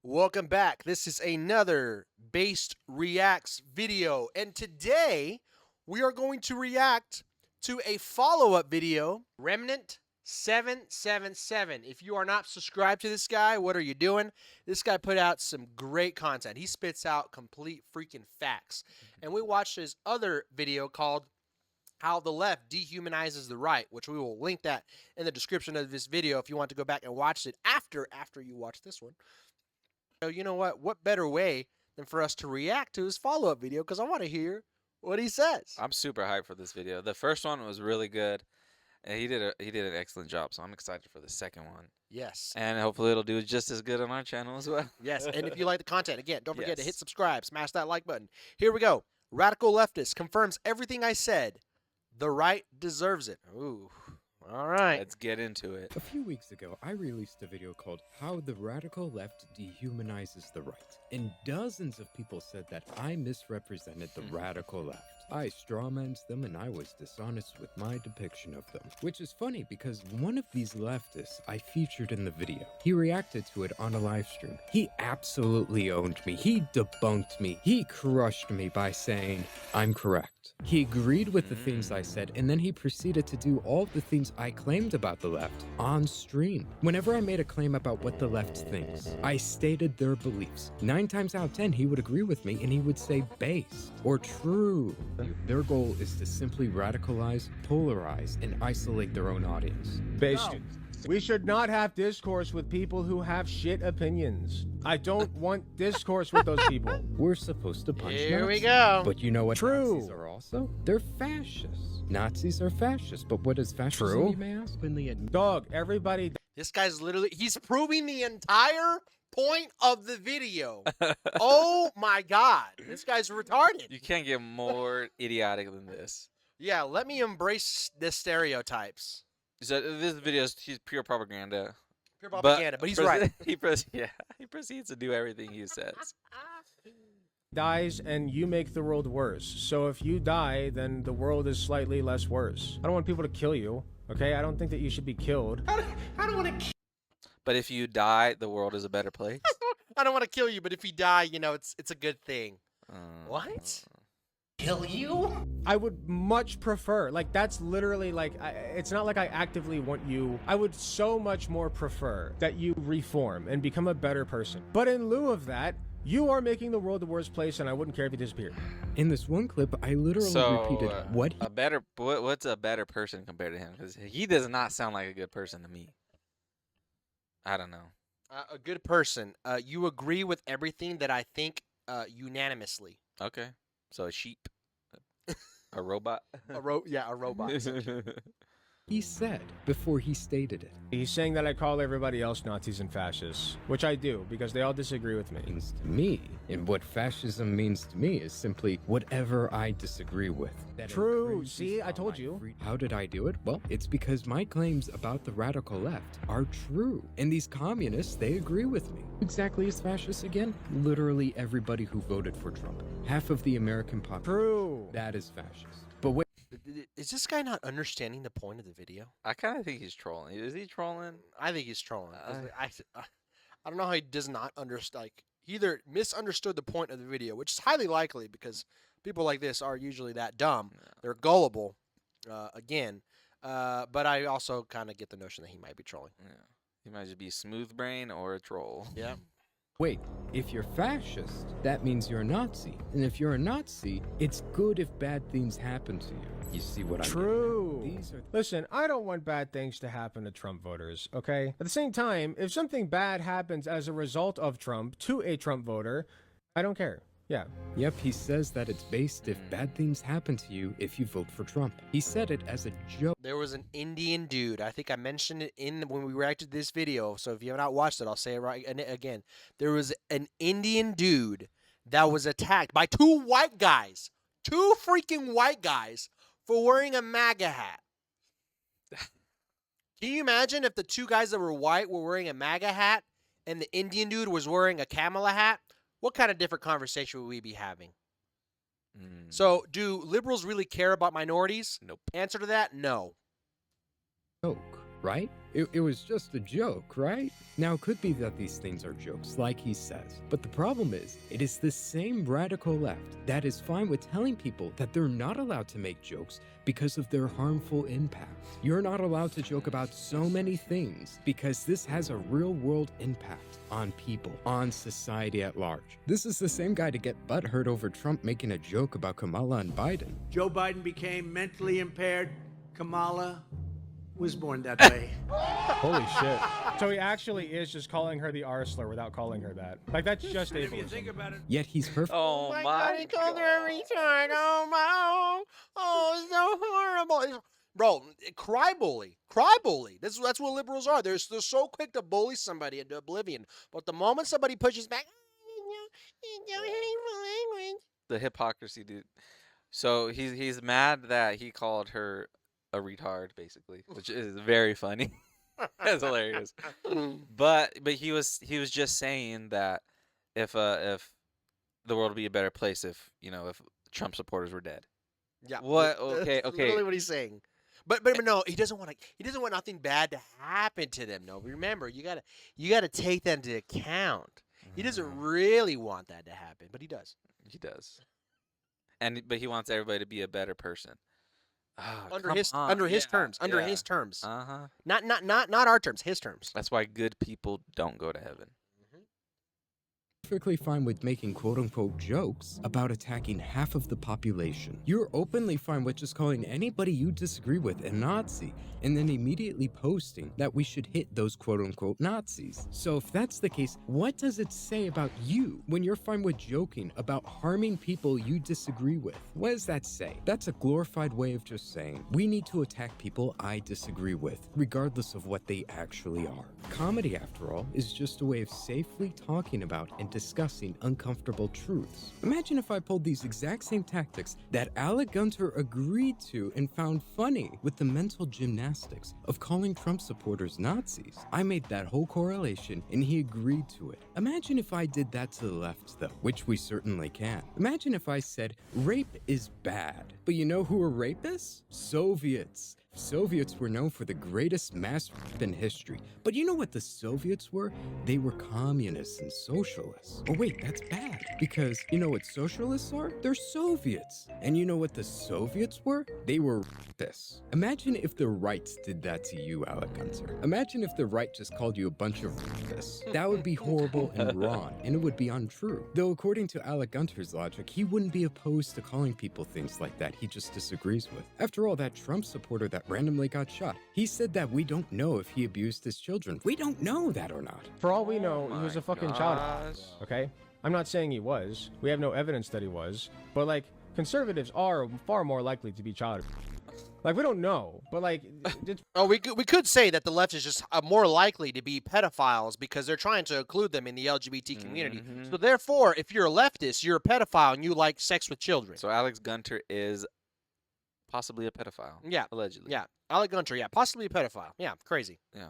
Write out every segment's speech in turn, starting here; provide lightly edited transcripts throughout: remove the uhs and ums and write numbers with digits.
Welcome back. This is another Based Reacts video, and today we are going to react to a follow-up video, Remnant 777. If you are not subscribed to this guy, what are you doing? This guy put out some great content. He spits out complete freaking facts. And we watched his other video called How the Left Dehumanizes the Right, which we will link that in the description of this video if you want to go back and watch it after you watch this one. So you know what? What better way than for us to react to his follow-up video? Because I want to hear what he says. I'm super hyped for this video. The first one was really good, and he did an excellent job. So I'm excited for the second one, Yes. and hopefully it'll do just as good on our channel as well. Yes. And if you like the content, again, don't forget to hit Yes. subscribe, smash that like button. Here we go. Radical Leftist confirms everything I said. The right deserves it. Ooh. All right. Let's get into it. A few weeks ago, I released a video called How the Radical Left Dehumanizes the Right, and dozens of people said that I misrepresented the radical left. I strawmanned them and I was dishonest with my depiction of them. Which is funny because one of these leftists I featured in the video. He reacted to it on a live stream. He absolutely owned me. He debunked me. He crushed me by saying, I'm correct. He agreed with the things I said, and then he proceeded to do all the things I claimed about the left on stream. Whenever I made a claim about what the left thinks, I stated their beliefs. 9 times out of 10, he would agree with me and he would say based or true. Their goal is to simply radicalize, polarize, and isolate their own audience. Based. We should not have discourse with people who have shit opinions. I don't want discourse with those people. We're supposed to punch Here we Nazis. go. But you know what True. Nazis are also? They're fascists. Nazis are fascists, but what is fascism, True. you may ask? Dog, everybody. This guy's literally, he's proving the entire point of the video. Oh my God. This guy's retarded. You can't get more idiotic than this. Yeah, let me embrace the stereotypes. So this video is pure propaganda. Pure propaganda, but he's right. He proceeds to do everything he says. Dies and you make the world worse. So if you die, then the world is slightly less worse. I don't want people to kill you, okay? I don't think that you should be killed. I don't want to. But if you die, the world is a better place. I don't want to kill you, but if you die, you know it's a good thing. Uh, What? Kill you? I would much prefer, like, that's literally like, it's not like I actively want you. I would so much more prefer that you reform and become a better person. But in lieu of that, you are making the world the worst place, and I wouldn't care if you disappeared. In this one clip, I literally repeated what he what's a better person compared to him? Because he does not sound like a good person to me. I don't know. A good person. You agree with everything that I think unanimously. Okay, so a sheep, a robot. A robot. He said before he stated it. He's saying that I call everybody else Nazis and fascists, which I do, because they all disagree with me. Means to me, and what fascism means to me is simply whatever I disagree with. That True. infringes See, I on told my you. How did I do it? Well, it's because my claims about the radical left are true. And these communists, they agree with me. Exactly as fascists again? Literally everybody who voted for Trump. Half of the American population. True. That is fascist. But wait. Is this guy not understanding the point of the video? I kind of think he's trolling. Is he trolling? I think he's trolling. I don't know how he does not understand. Like, he either misunderstood the point of the video, which is highly likely because people like this are usually that dumb. Yeah. They're gullible, again. But I also kind of get the notion that he might be trolling. Yeah. He might just be smooth brain or a troll. Yeah. Wait, if you're fascist, that means you're a Nazi. And if you're a Nazi, it's good if bad things happen to you. You see what I mean? True. These are Listen, I don't want bad things to happen to Trump voters, okay? At the same time, if something bad happens as a result of Trump to a Trump voter, I don't care. Yeah. Yep, he says that it's based if bad things happen to you if you vote for Trump. He said it as a joke. There was an Indian dude. I think I mentioned it when we reacted to this video. So if you have not watched it, I'll say it right again. There was an Indian dude that was attacked by 2 white guys. 2 freaking white guys for wearing a MAGA hat. Can you imagine if the 2 guys that were white were wearing a MAGA hat and the Indian dude was wearing a Kamala hat? What kind of different conversation would we be having? So, do liberals really care about minorities? Nope. Answer to that, no. Joke. right? It was just a joke, right? Now, it could be that these things are jokes, like he says, but the problem is, it is the same radical left that is fine with telling people that they're not allowed to make jokes because of their harmful impact. You're not allowed to joke about so many things because this has a real-world impact on people, on society at large. This is the same guy to get butthurt over Trump making a joke about Kamala and Biden. Joe Biden became mentally impaired. Kamala was born that way. Holy shit. So he actually is just calling her the R slur without calling her that. Like, that's just If you ableism. think about it, Yet he's perfect. Oh my God, he called her a retard. Oh my, oh, so horrible. Bro, cry bully. That's what liberals are. They're so quick to bully somebody into oblivion. But the moment somebody pushes back, The hypocrisy, dude. So he's mad that he called her a retard, basically, which is very funny. That's hilarious. But he was just saying that if the world would be a better place if Trump supporters were dead. yeah. What? That's Okay. literally what he's saying. But no, he doesn't want nothing bad to happen to them. No, remember, you gotta take that into account. He doesn't really want that to happen, but he does. He does. But he wants everybody to be a better person. Oh, Under come his on. under his Yeah, terms. Under yeah. his terms. Uh-huh. Not our terms, his terms. That's why good people don't go to heaven. Perfectly fine with making quote-unquote jokes about attacking half of the population. You're openly fine with just calling anybody you disagree with a Nazi and then immediately posting that we should hit those quote-unquote Nazis. So if that's the case, what does it say about you when you're fine with joking about harming people you disagree with? What does that say? That's a glorified way of just saying, we need to attack people I disagree with, regardless of what they actually are. Comedy, after all, is just a way of safely talking about and discussing uncomfortable truths. Imagine if I pulled these exact same tactics that Alec Gunter agreed to and found funny with the mental gymnastics of calling Trump supporters Nazis. I made that whole correlation and he agreed to it. Imagine if I did that to the left though, which we certainly can. Imagine if I said rape is bad, but you know who are rapists? Soviets. Soviets were known for the greatest mass rape in history. But you know what the Soviets were? They were communists and socialists. Oh wait, that's bad. Because you know what socialists are? They're Soviets. And you know what the Soviets were? They were rapists. Imagine if the right did that to you, Alec Gunter. Imagine if the right just called you a bunch of rapists. That would be horrible and wrong, and it would be untrue. Though according to Alec Gunter's logic, he wouldn't be opposed to calling people things like that he just disagrees with. After all, that Trump supporter that randomly got shot, he said that we don't know if he abused his children. We don't know that or not. For all we know, Oh he was my a fucking child. gosh. Okay? I'm not saying he was. We have no evidence that he was. But, like, conservatives are far more likely to be child abusers. Like, we don't know. But, like, it's Oh, we could say that the left is just more likely to be pedophiles because they're trying to include them in the LGBT community. Mhm. So therefore, if you're a leftist, you're a pedophile and you like sex with children. So Alex Gunter is possibly a pedophile. Yeah. Allegedly. Yeah, Alec Gunter, yeah, possibly a pedophile. Yeah, crazy. Yeah.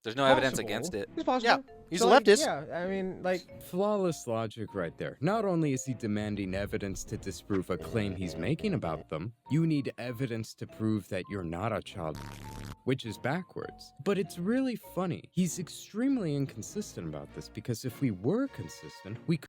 There's no evidence possible. against it. It's possible. Yeah, he's So, a like, leftist. Yeah, I mean, like, Flawless logic right there. Not only is he demanding evidence to disprove a claim he's making about them, you need evidence to prove that you're not a child, which is backwards. But it's really funny. He's extremely inconsistent about this because if we were consistent, we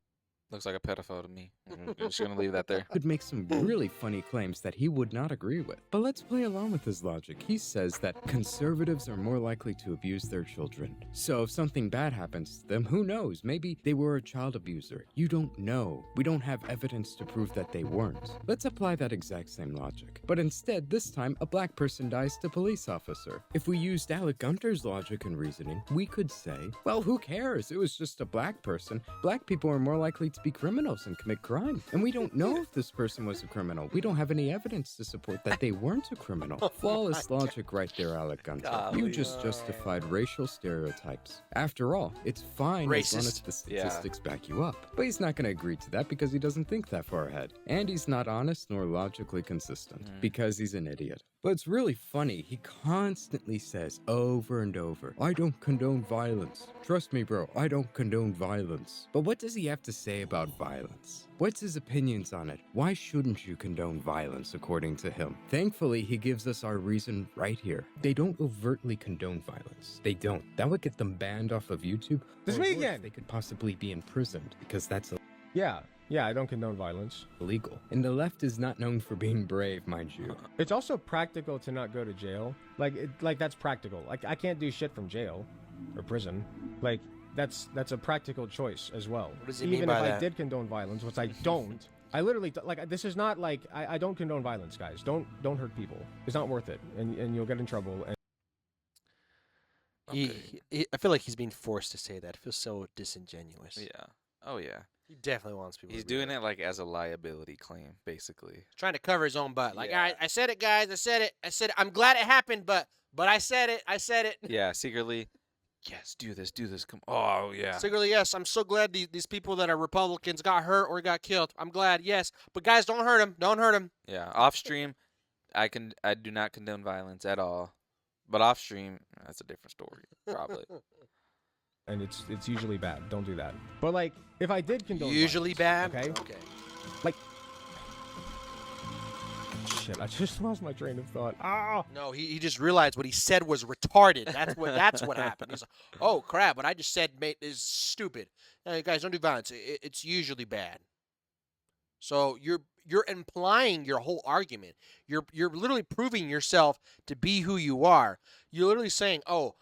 Looks like a pedophile to me. I'm just gonna leave that there. could make some really funny claims that he would not agree with. But let's play along with his logic. He says that conservatives are more likely to abuse their children. So if something bad happens to them, who knows? Maybe they were a child abuser. You don't know. We don't have evidence to prove that they weren't. Let's apply that exact same logic. But instead, this time, a black person dies to a police officer. If we used Alec Gunter's logic and reasoning, we could say, well, who cares? It was just a black person. Black people are more likely to be criminals and commit crime. And we don't know if this person was a criminal. We don't have any evidence to support that they weren't a criminal. Flawless logic right there, Alec Gunter. You Golly. just justified racial stereotypes. After all, it's fine as long as Racist. the statistics back you up. But he's not going to agree to that because he doesn't think that far ahead. And he's not honest nor logically consistent because he's an idiot. But it's really funny. He constantly says over and over, I don't condone violence. Trust me, bro, I don't condone violence. But what does he have to say about violence. What's his opinions on it? Why shouldn't you condone violence according to him? Thankfully, he gives us our reason right here. They don't overtly condone violence. They don't. That would get them banned off of YouTube. This Or worse, weekend. they could possibly be imprisoned because that's Yeah, I don't condone violence. illegal. And the left is not known for being brave, mind you. It's also practical to not go to jail. Like that's practical. Like I can't do shit from jail or prison. Like that's a practical choice as well. What does he mean Even by if that? I did condone violence, which I don't, I literally like this is not like I don't condone violence, guys. Don't hurt people. It's not worth it, and you'll get in trouble. And I feel like he's being forced to say that. It feels so disingenuous. Yeah. Oh yeah. He definitely wants people. He's to read doing it like as a liability claim, basically. trying to cover his own butt. Like, Yeah. all right, I said it, guys. I said it. I said it. I'm glad it happened, but I said it. I said it. Yeah, secretly. Yes, do this. Come. Oh yeah. Secretly, yes. I'm so glad these people that are Republicans got hurt or got killed. I'm glad. Yes, but guys, don't hurt him. Don't hurt him. Yeah. Off stream, I do not condone violence at all. But off stream, that's a different story, probably. and it's usually bad. Don't do that. But like, if I did condone Usually bad. violence, Okay. like, shit, I just lost my train of thought. Ah. No, he just realized what he said was retarded. That's what happened. He's like, oh crap! What I just said is stupid. Guys, don't do violence. It's usually bad. So you're implying your whole argument. You're literally proving yourself to be who you are. You're literally saying, oh,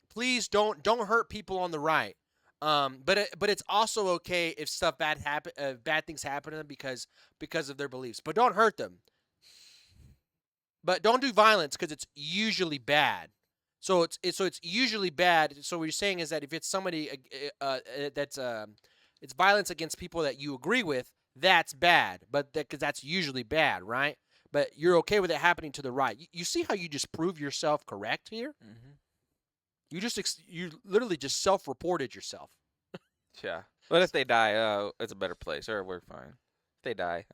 please don't hurt people on the right. But it's also okay if bad things happen to them because of their beliefs. But don't hurt them. But don't do violence because it's usually bad. So it's usually bad. So what you're saying is that if it's somebody that's it's violence against people that you agree with, that's bad. But because that's usually bad, right? But you're okay with it happening to the right. You see how you just prove yourself correct here? Mm-hmm. You literally just self-reported yourself. Yeah. But if they die, it's a better place, or we're fine. If they die,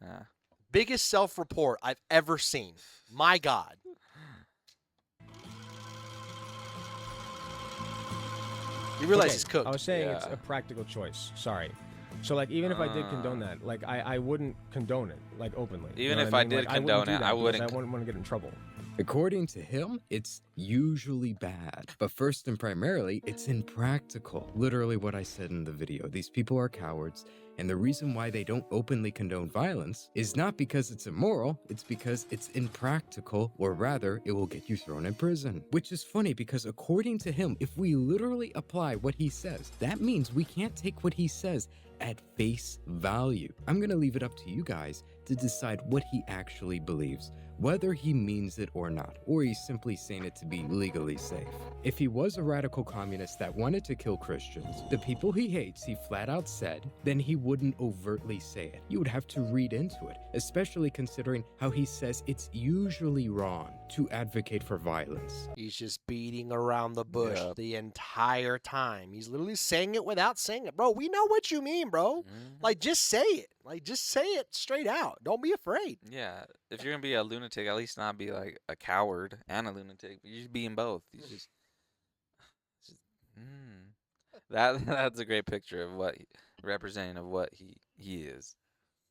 Biggest self-report I've ever seen. My God. You realize Okay, he's cooked. I was saying it's Yeah. a practical choice. Sorry. So like, even if I did condone that, like I wouldn't condone it like openly. You Even know if what I mean? did Like, condone do it, that I because wouldn't I wouldn't want to get in trouble. According to him, it's usually bad. But first and primarily, it's impractical. Literally what I said in the video. These people are cowards, and the reason why they don't openly condone violence is not because it's immoral, it's because it's impractical, or rather, it will get you thrown in prison. Which is funny because according to him, if we literally apply what he says, that means we can't take what he says at face value. I'm gonna leave it up to you guys to decide what he actually believes, whether he means it or not, or he's simply saying it to be legally safe. If he was a radical communist that wanted to kill Christians, the people he hates, he flat out said, then he wouldn't overtly say it. You would have to read into it, especially considering how he says it's usually wrong to advocate for violence. He's just beating around the bush Yeah. the entire time. He's literally saying it without saying it. Bro, we know what you mean, bro. Mhm. Like, just say it. Like, just say it straight out. Don't be afraid. Yeah, if you're gonna be a lunatic, at least not be like a coward and a lunatic. You should be in both. You just that's a great picture of what representative of what he is.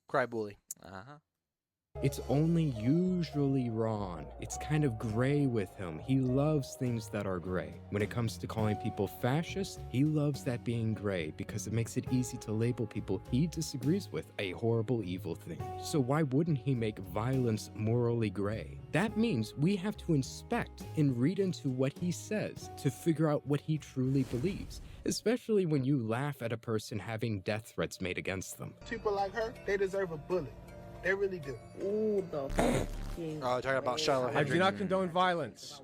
Cry bully. It's only usually wrong. It's kind of gray with him. He loves things that are gray. When it comes to calling people fascist, he loves that being gray because it makes it easy to label people he disagrees with a horrible, evil thing. So why wouldn't he make violence morally gray? That means we have to inspect and read into what he says to figure out what he truly believes, especially when you laugh at a person having death threats made against them. People like her, they deserve a bullet. They really do. Ooh, the fucking talking about Charlotte I do not condone violence.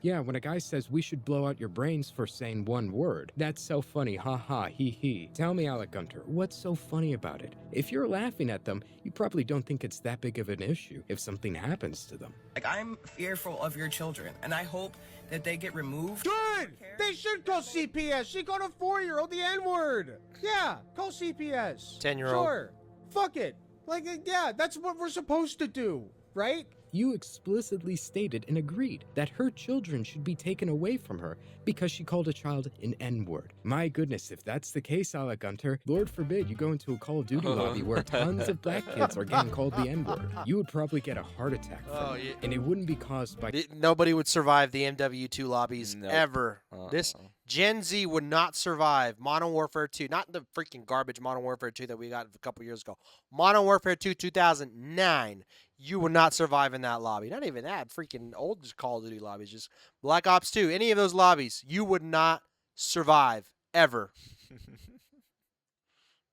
Yeah, when a guy says we should blow out your brains for saying one word, that's so funny, haha, hee hee. Tell me, Alec Gunter, what's so funny about it? If you're laughing at them, you probably don't think it's that big of an issue if something happens to them. Like, I'm fearful of your children, and I hope that they get removed. Good! They should call CPS. She called a 4-year-old the N-word. Yeah, call CPS. 10-year-old. Sure. Fuck it. Like, yeah, that's what we're supposed to do, right? you explicitly stated and agreed that her children should be taken away from her because she called a child an N-word. My goodness, if that's the case, Alec Gunter, Lord forbid you go into a Call of Duty lobby where tons of black kids are getting called the N-word. You would probably get a heart attack from it, and it wouldn't be caused by... Nobody would survive the MW2 lobbies Nope. ever. This Gen Z would not survive Modern Warfare 2. Not the freaking garbage Modern Warfare 2 that we got a couple years ago. Modern Warfare 2 2009. You would not survive in that lobby. Not even that. Freaking old Call of Duty lobbies. Just Black Ops 2. Any of those lobbies. You would not survive ever.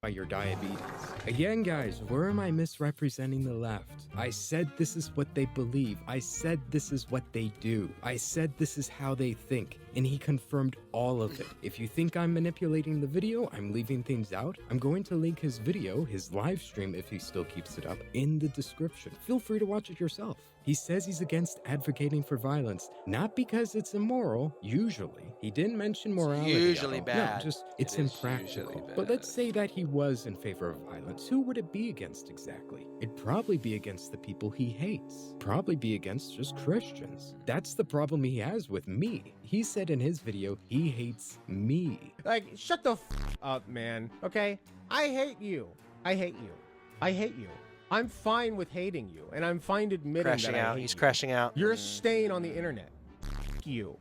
By your diabetes. Again, guys, where am I misrepresenting the left? I said this is what they believe. I said this is what they do. I said this is how they think. And he confirmed all of it. If you think I'm manipulating the video, I'm leaving things out, I'm going to link his video, his live stream if he still keeps it up, in the description. Feel free to watch it yourself. He says he's against advocating for violence, not because it's immoral, usually. He didn't mention morality. usually bad. No, just it's It is impractical. usually But let's bad. say that he was in favor of violence. Who would it be against exactly? It'd probably be against the people he hates. Probably be against just Christians. That's the problem he has with me. He said in his video, he hates me. Like, shut the up, man. Okay? I hate you. I hate you. I hate you. I'm fine with hating you, and I'm fine admitting Crashing that I out. hate He's you. crashing out. You're a stain on the internet. You.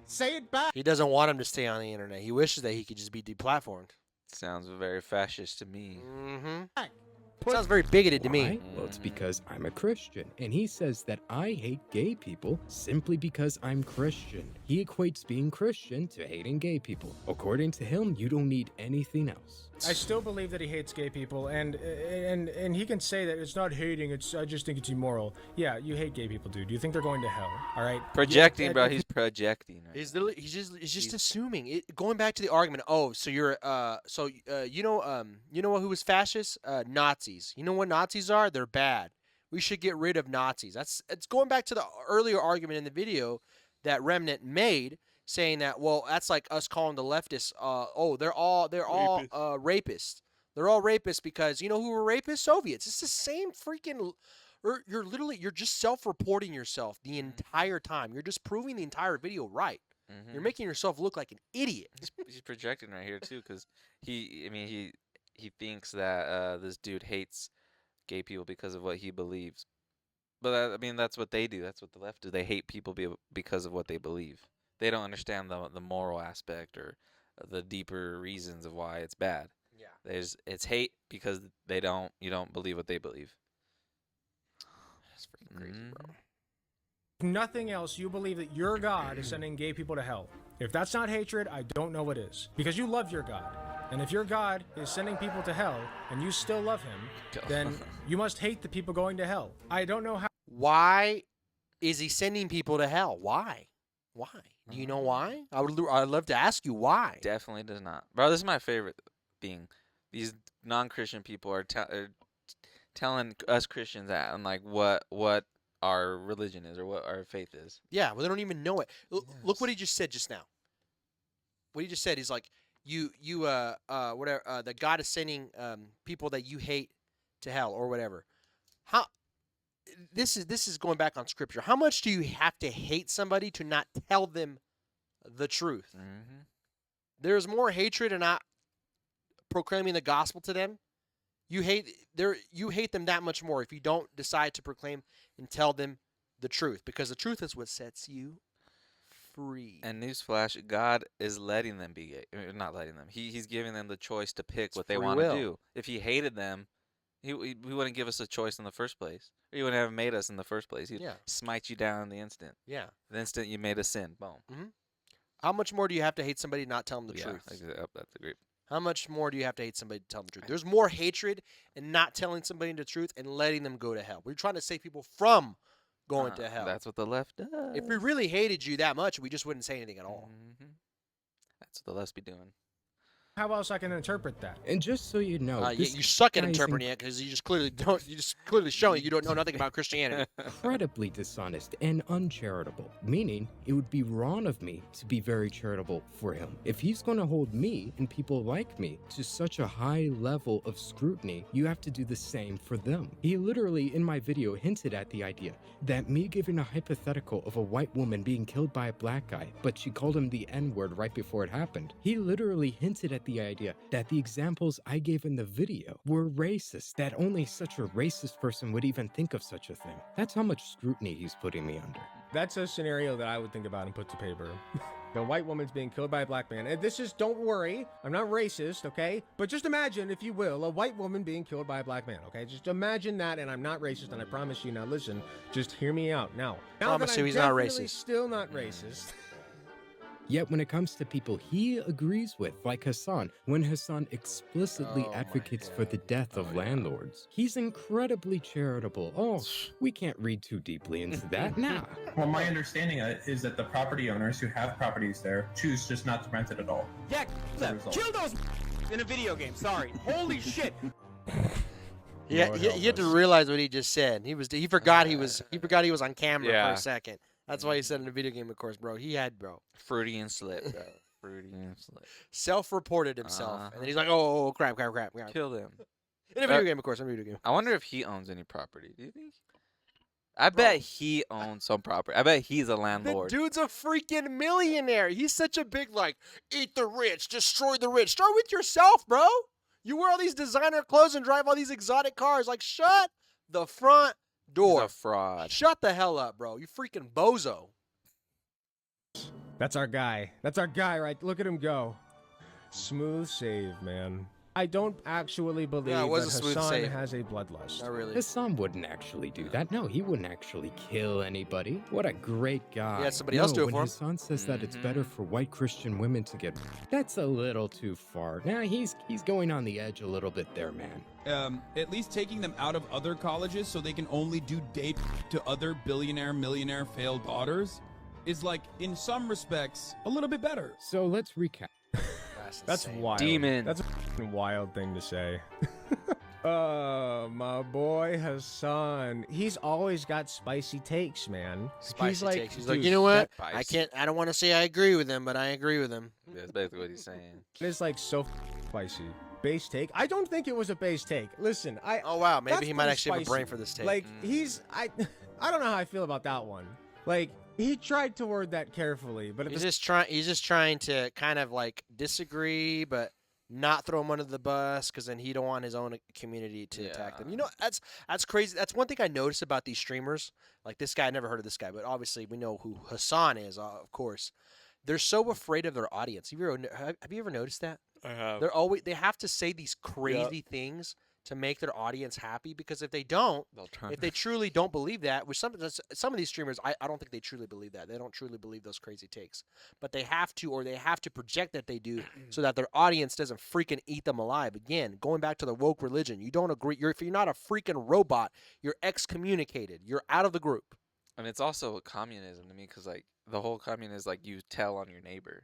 Say it back. He doesn't want him to stay on the internet. He wishes that he could just be deplatformed. Sounds very fascist to me. Mm-hmm. Sounds very bigoted to me. Why? Well, it's because I'm a Christian, and he says that I hate gay people simply because I'm Christian. He equates being Christian to hating gay people. According to him, you don't need anything else. I still believe that he hates gay people, and he can say that it's not hating. I just think it's immoral. Yeah, you hate gay people, dude. You think they're going to hell? All right. Projecting, Yeah, bro. He's projecting. Right? He's literally, he's just assuming. Going back to the argument. Oh, so you're you know who was fascist? Nazis. You know what Nazis are? They're bad. We should get rid of Nazis. It's going back to the earlier argument in the video that Remnant made, saying that, well, that's like us calling the leftists, they're all rapists. They're all rapists because you know who were rapists? Soviets. It's the same freaking. You're just self-reporting yourself the entire time. You're just proving the entire video right. Mm-hmm. You're making yourself look like an idiot. He's projecting right here too, because he thinks that this dude hates gay people because of what he believes. But I mean, that's what they do. That's what the left do. They hate people because of what they believe. They don't understand the moral aspect or the deeper reasons of why it's bad. Yeah. It's hate because you don't believe what they believe. That's freaking crazy, bro. If nothing else, you believe that your God is sending gay people to hell. If that's not hatred, I don't know what is. Because you love your God. And if your God is sending people to hell and you still love him, then you must hate the people going to hell. I don't know how. Why is he sending people to hell? Why? Why? Do you know why? I'd love to ask you why. Definitely does not, bro. This is my favorite thing. These non-Christian people are telling us Christians that and like what our religion is or what our faith is. Yeah, well, they don't even know it. Look what he just said just now. What he just said is like, the God is sending people that you hate to hell or whatever. How? This is going back on scripture. How much do you have to hate somebody to not tell them the truth? Mm-hmm. There's more hatred in not proclaiming the gospel to them. You hate them that much more if you don't decide to proclaim and tell them the truth, because the truth is what sets you free. And newsflash, God is letting them be gay. Not letting them. He's giving them the choice to pick what they free want to will. do. If he hated them, he wouldn't give us a choice in the first place. Or he wouldn't have made us in the first place. He'd smite you down in the instant. Yeah. The instant you made a sin. Boom. How much more do you have to hate somebody to not tell them the truth? That's a great. How much more do you have to hate somebody to tell them the truth? There's more hatred in not telling somebody the truth and letting them go to hell. We're trying to save people from going to hell. That's what the left does. If we really hated you that much, we just wouldn't say anything at all. Mm-hmm. That's what the left be doing. how else I can interpret that? And just so you know, Yeah, this you suck at guy is interpreting it because you just clearly don't. You just clearly showing you don't know nothing about Christianity. incredibly dishonest and uncharitable, meaning it would be wrong of me to be very charitable for him. If he's going to hold me and people like me to such a high level of scrutiny, you have to do the same for them. He literally, in my video, hinted at the idea that me giving a hypothetical of a white woman being killed by a black guy, but she called him the N-word right before it happened. He literally hinted at the idea that the examples I gave in the video were racist, that only such a racist person would even think of such a thing. That's how much scrutiny he's putting me under. That's a scenario that I would think about and put to paper. The white woman's being killed by a black man. And this is, don't worry, I'm not racist, okay? But just imagine, if you will, a white woman being killed by a black man, okay? Just imagine that, and I'm not racist, and I promise you. Now listen, just hear me out. Now Promise that you I'm he's not definitely racist. still not racist. Yet when it comes to people he agrees with, like Hassan, when Hassan explicitly Oh my advocates for the God. death of landlords, he's incredibly charitable. Oh, we can't read too deeply into that now. Well, my understanding is that the property owners who have properties there choose just not to rent it at all. Yeah, As a result. kill those in a video game. Sorry. Holy shit. Yeah, Lord he help had to us. realize what he just said. He forgot he was on camera for Yeah. a second. That's why he said in a video game, of course, bro. He had, bro, Fruity and slip, bro. Fruity and slip. self-reported himself, and Uh-huh. then he's like, "Oh, crap." Kill them. In a video game, of course. In a video game. I wonder if he owns any property. Do you think? I bet he owns some property. I bet he's a The landlord. dude's a freaking millionaire. He's such a big, like, eat the rich, destroy the rich. Start with yourself, bro. You wear all these designer clothes and drive all these exotic cars. Like, shut the front He's door. a fraud. Shut the hell up, bro. You freaking bozo. That's our guy. That's our guy, right? Look at him go. Smooth save, man. I don't actually believe Yeah, it was that a smooth Hassan save. has a bloodlust. Not really. Hassan wouldn't actually do that. No, he wouldn't actually kill anybody. What a great guy. He had somebody else do it when for him. Hassan says that it's better for white Christian women to get, that's a little too far. Now he's going on the edge a little bit there, man. At least taking them out of other colleges so they can only do date to other billionaire, millionaire failed daughters is, like, in some respects, a little bit better. So let's recap. That's insane. wild. Demon. That's a f***ing wild thing to say. My boy Hassan. He's always got spicy takes, man. Spicy takes. He's like, dude, you know what? that- I don't want to say I agree with him, but I agree with him. That's basically what he's saying. That is like so spicy. Base take? I don't think it was a base take. Listen, Oh wow, maybe that's he might pretty actually have a brain spicy. for this take. Like I don't know how I feel about that one. Like he tried to word that carefully, but at he's the just trying to kind of like disagree, but not throw him under the bus, because then he don't want his own community to attack them. You know, that's crazy. That's one thing I noticed about these streamers. Like this guy, I never heard of this guy, but obviously we know who Hassan is, of course. They're so afraid of their audience. Have you ever noticed that? I have. They have to say these crazy things to make their audience happy, because if they don't, They'll turn. if they truly don't believe that, which some of these streamers, I don't think they truly believe that. They don't truly believe those crazy takes, but they have to, or they have to project that they do, so that their audience doesn't freaking eat them alive. Again, going back to the woke religion, you don't agree. If you're not a freaking robot, you're excommunicated. You're out of the group. And it's also communism to me, because like the whole communism is like you tell on your neighbor.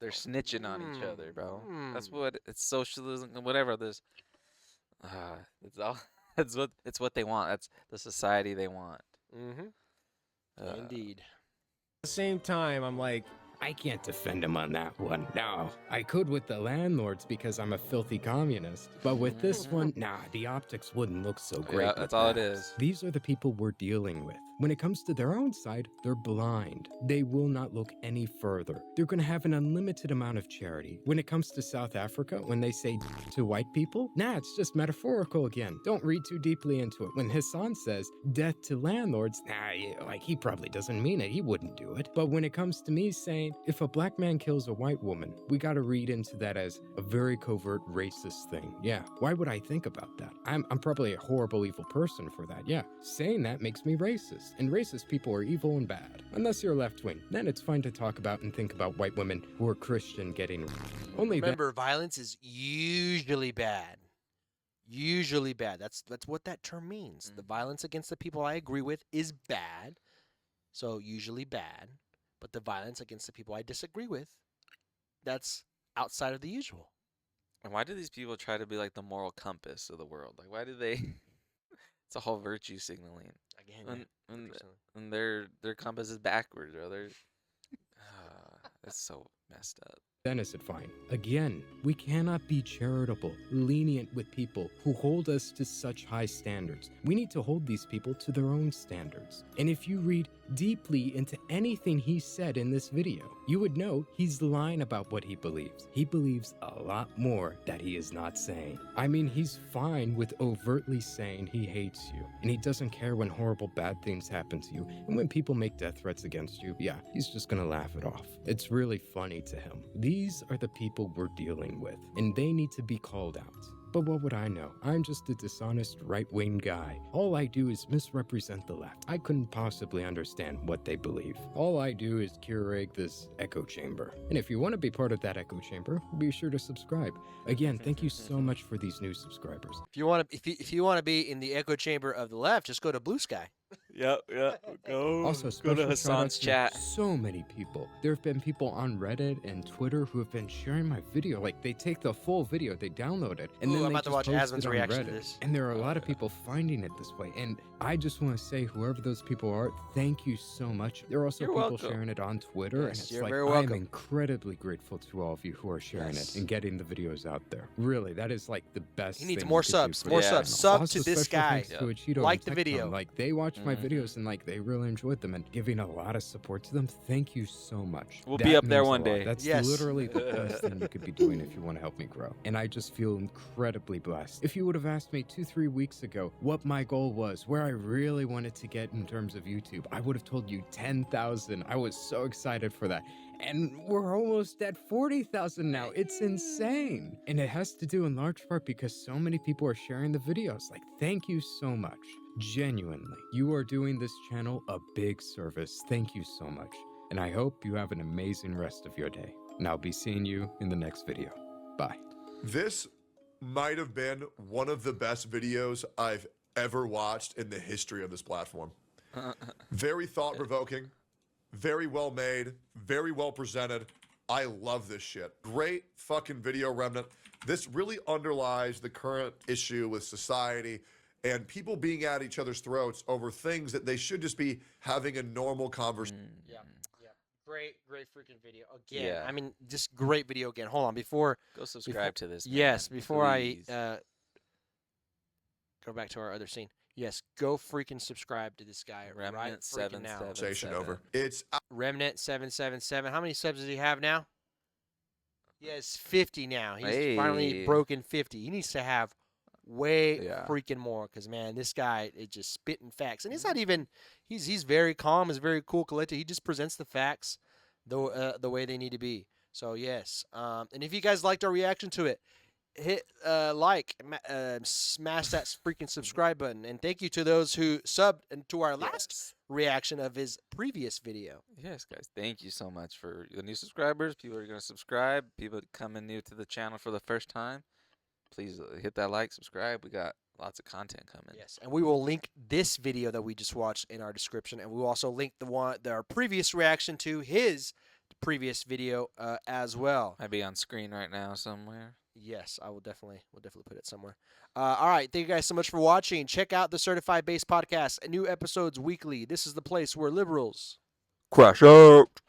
They're snitching on each other, bro. That's what it's socialism, whatever. This, it's all. It's what they want. That's the society they want. Mm-hmm. Indeed. the same time, I'm like, I can't defend him on that one. No, I could with the landlords because I'm a filthy communist. But with this one, nah, the optics wouldn't look so great. Yeah, with that's all it that. is. These are the people we're dealing with. When it comes to their own side, they're blind. They will not look any further. They're going to have an unlimited amount of charity. When it comes to South Africa, when they say to white people, nah, it's just metaphorical again. Don't read too deeply into it. When Hassan says death to landlords, nah, yeah, like he probably doesn't mean it. He wouldn't do it. But when it comes to me saying, if a black man kills a white woman, we got to read into that as a very covert racist thing. Yeah, why would I think about that? I'm probably a horrible, evil person for that. Yeah, saying that makes me racist. And racist people are evil and bad. Unless you're left wing, then it's fine to talk about and think about white women who are Christian getting only that. Remember, violence is usually bad. Usually bad. That's what that term means. The violence against the people I agree with is bad. So usually bad. But the violence against the people I disagree with, that's outside of the usual. And why do these people try to be like the moral compass of the world? Like, why do they? It's a whole virtue signaling. Again, And, yeah, and, 100%. and their compass is backwards, bro. That's so messed up. Then is it fine? Again, we cannot be charitable, lenient with people who hold us to such high standards. We need to hold these people to their own standards. And if you read deeply into anything he said in this video, you would know he's lying about what he believes. He believes a lot more that he is not saying. I mean, he's fine with overtly saying he hates you, and he doesn't care when horrible bad things happen to you, and when people make death threats against you, yeah, he's just gonna laugh it off. It's really funny to him. These are the people we're dealing with, and they need to be called out. But what would I know? I'm just a dishonest right-wing guy. All I do is misrepresent the left. I couldn't possibly understand what they believe. All I do is curate this echo chamber. And if you want to be part of that echo chamber, be sure to subscribe. Again, thank you so much for these new subscribers. If you want to be in the echo chamber of the left, just go to Blue Sky. Yep. Go. Also, Go special to shout Hassan's outs to chat. so many people. There have been people on Reddit and Twitter who have been sharing my video. Like, they take the full video, they download it, and Ooh, then I'm they about to just watch post Asmon's it on reaction to Reddit. this. And there are a lot of people finding it this way. And I just want to say, whoever those people are, thank you so much. There are also You're people welcome. sharing it on Twitter, and Yes, it's you're like, very I'm welcome. incredibly grateful to all of you who are sharing Yes. it and getting the videos out there. Really, that is like the best He needs thing more you could do subs, for more the subs. channel. Sub Also, to this special guy. thanks to Cheeto Like and the Tecton. video. Like, they watch my Mhm. videos and like they really enjoyed them, and giving a lot of support to them. Thank you so much. We'll That be up there means a one lot. day. That's Yes. literally the best thing you could be doing if you want to help me grow. And I just feel incredibly blessed. If you would have asked me 2-3 weeks ago what my goal was, where I really wanted to get in terms of YouTube, I would have told you 10,000. I was so excited for that. And we're almost at 40,000 now. It's insane. And it has to do in large part because so many people are sharing the videos. Like, thank you so much. Genuinely. You are doing this channel a big service. Thank you so much. And I hope you have an amazing rest of your day. And I'll be seeing you in the next video. Bye. This might have been one of the best videos I've ever watched in the history of this platform. Very thought-provoking, very well made, very well presented. I love this shit. Great fucking video, Remnant. This really underlies the current issue with society and people being at each other's throats over things that they should just be having a normal conversation. Yeah. Great freaking video. Again, Yeah. I mean, just great video again. Hold on, before Go subscribe to this. yes, man, before please. I go back to our other scene. Yes, go freaking subscribe to this guy right Remnant freaking now. 777. Over. It's Remnant 777. How many subs does he have now? He has 50 now. He's finally Hey. broken 50. He needs to have way Yeah. freaking more because, man, this guy is just spitting facts. And he's not even – he's very calm. He's very cool, collected. He just presents the facts the way they need to be. So, yes. And if you guys liked our reaction to it, hit smash that freaking subscribe button. And thank you to those who subbed and to our last reaction of his previous video. Yes, guys. Thank you so much for the new subscribers. People are going to subscribe. People coming new to the channel for the first time. Please hit that like, subscribe. We got lots of content coming. Yes, and we will link this video that we just watched in our description, and we will also link our previous reaction to his previous video as well. Might be on screen right now somewhere. Yes, I will definitely put it somewhere. All right, thank you guys so much for watching. Check out the Certified Base Podcast. New episodes weekly. This is the place where liberals Crash out.